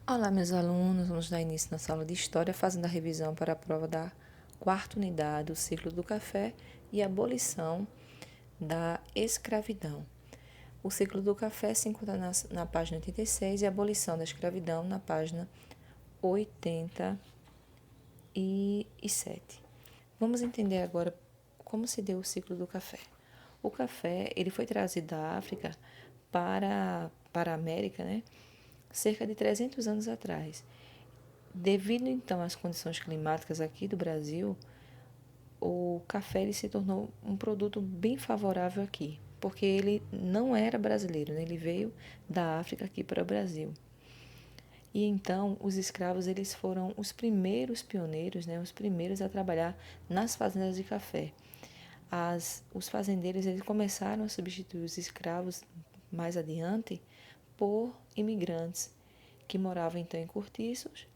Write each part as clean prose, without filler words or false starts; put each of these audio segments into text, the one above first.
Olá, meus alunos. Vamos dar início na sala de História, fazendo a revisão para a prova da quarta unidade, o ciclo do café e a abolição da escravidão. O ciclo do café se encontra na página 86 e a abolição da escravidão na página 87. Vamos entender agora como se deu o ciclo do café. O café ele foi trazido da África para a América, né, cerca de 300 anos atrás. Devido então às condições climáticas aqui do Brasil, o café ele se tornou um produto bem favorável aqui, porque ele não era brasileiro, né? Ele veio da África aqui para o Brasil. E então os escravos eles foram os primeiros pioneiros, né? Os primeiros a trabalhar nas fazendas de café. Os fazendeiros eles começaram a substituir os escravos mais adiante por imigrantes que moravam então em cortiços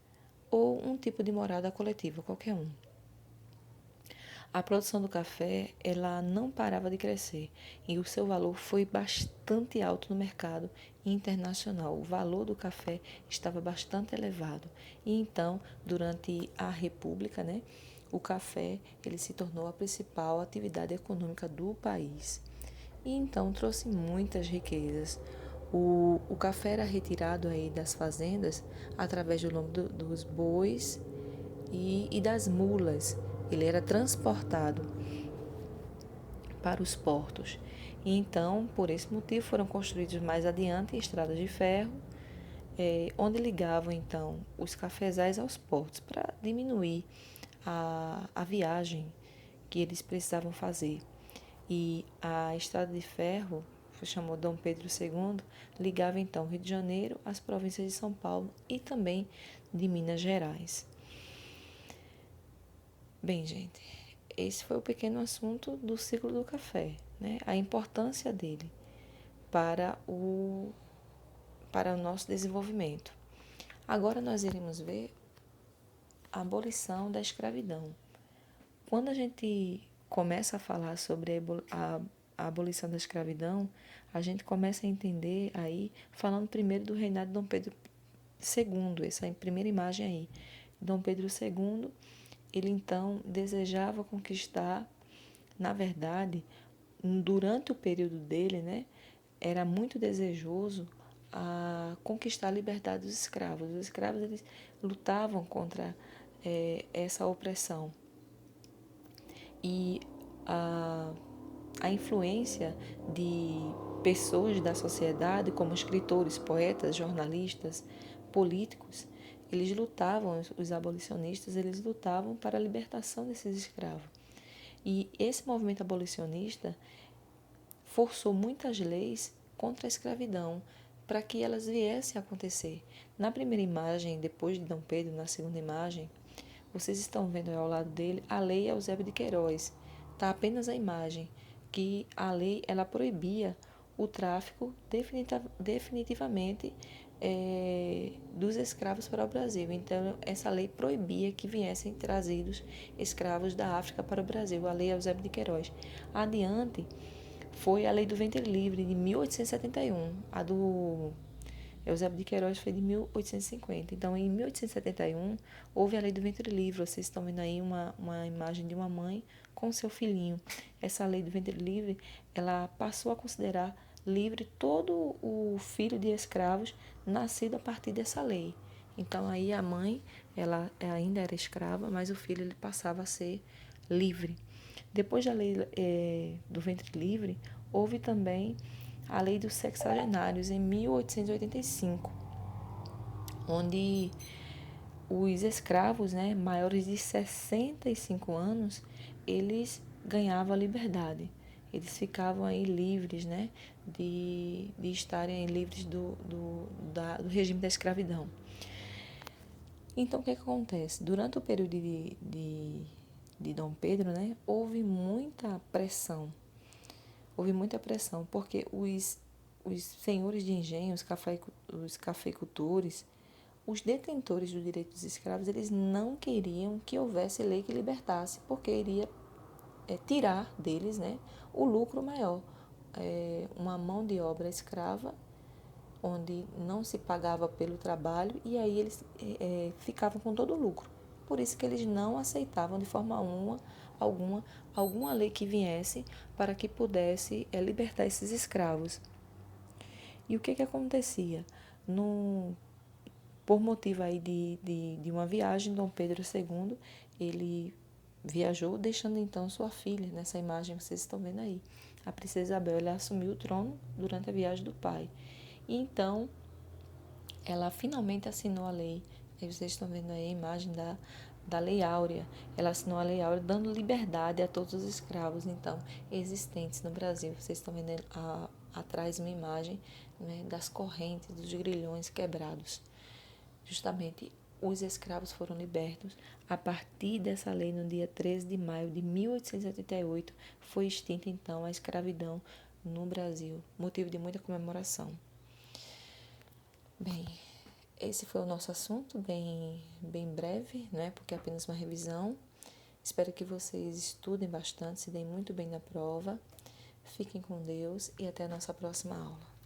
ou um tipo de morada coletiva, qualquer um. A produção do café, ela não parava de crescer e o seu valor foi bastante alto no mercado internacional. O valor do café estava bastante elevado. E então, durante a República, né, o café ele se tornou a principal atividade econômica do país. E então trouxe muitas riquezas. O café era retirado aí das fazendas através do lombo dos bois e das mulas. Ele era transportado para os portos. E então, por esse motivo, foram construídos mais adiante estradas de ferro, onde ligavam então os cafezais aos portos para diminuir a viagem que eles precisavam fazer. E a estrada de ferro, que chamou Dom Pedro II, ligava então o Rio de Janeiro às províncias de São Paulo e também de Minas Gerais. Bem, gente, esse foi o pequeno assunto do ciclo do café, né? A importância dele para para o nosso desenvolvimento. Agora nós iremos ver a abolição da escravidão. Quando a gente começa a falar sobre a abolição da escravidão, a gente começa a entender aí, falando primeiro do reinado de Dom Pedro II, essa primeira imagem aí. Dom Pedro II, ele então desejava conquistar, na verdade, durante o período dele, né, era muito desejoso a conquistar a liberdade dos escravos. Os escravos eles lutavam contra essa opressão e a, a influência de pessoas da sociedade, como escritores, poetas, jornalistas, políticos, eles lutavam, os abolicionistas, eles lutavam para a libertação desses escravos. E esse movimento abolicionista forçou muitas leis contra a escravidão para que elas viessem a acontecer. Na primeira imagem, depois de Dom Pedro, na segunda imagem, vocês estão vendo ao lado dele a lei Eusébio de Queiroz. Está apenas a imagem que a lei ela proibia o tráfico definitivamente dos escravos para o Brasil. Então, essa lei proibia que viessem trazidos escravos da África para o Brasil, a lei Eusébio de Queiroz. Adiante, foi a lei do ventre livre de 1871. A do Eusébio de Queiroz foi de 1850. Então, em 1871, houve a lei do ventre livre. Vocês estão vendo aí uma imagem de uma mãe com seu filhinho. Essa lei do ventre livre, ela passou a considerar livre todo o filho de escravos nascido a partir dessa lei. Então, aí a mãe, ela ainda era escrava, mas o filho ele passava a ser livre. Depois da lei do ventre livre, houve também a lei dos sexagenários em 1885, onde os escravos, né, maiores de 65 anos, eles ganhavam a liberdade. Eles ficavam aí livres, né, de estarem livres do regime da escravidão. Então, o que acontece? Durante o período de Dom Pedro, né, houve muita pressão, porque os senhores de engenho, os cafeicultores, os detentores do direito dos escravos, eles não queriam que houvesse lei que libertasse, porque iria tirar deles, né, o lucro maior. Uma mão de obra escrava onde não se pagava pelo trabalho e aí eles ficavam com todo o lucro. Por isso que eles não aceitavam de forma alguma lei que viesse para que pudesse libertar esses escravos. E o que acontecia? No, por motivo aí de uma viagem, Dom Pedro II, ele viajou, deixando então sua filha, nessa imagem que vocês estão vendo aí. A princesa Isabel, ela assumiu o trono durante a viagem do pai. E então, ela finalmente assinou a lei. Aí vocês estão vendo aí a imagem da Lei Áurea. Ela assinou a Lei Áurea dando liberdade a todos os escravos, então, existentes no Brasil. Vocês estão vendo atrás uma imagem, né, das correntes, dos grilhões quebrados. Justamente, os escravos foram libertos. A partir dessa lei, no dia 13 de maio de 1888, foi extinta, então, a escravidão no Brasil, motivo de muita comemoração. Bem, esse foi o nosso assunto, bem breve, né? Porque é apenas uma revisão. Espero que vocês estudem bastante, se deem muito bem na prova. Fiquem com Deus e até a nossa próxima aula.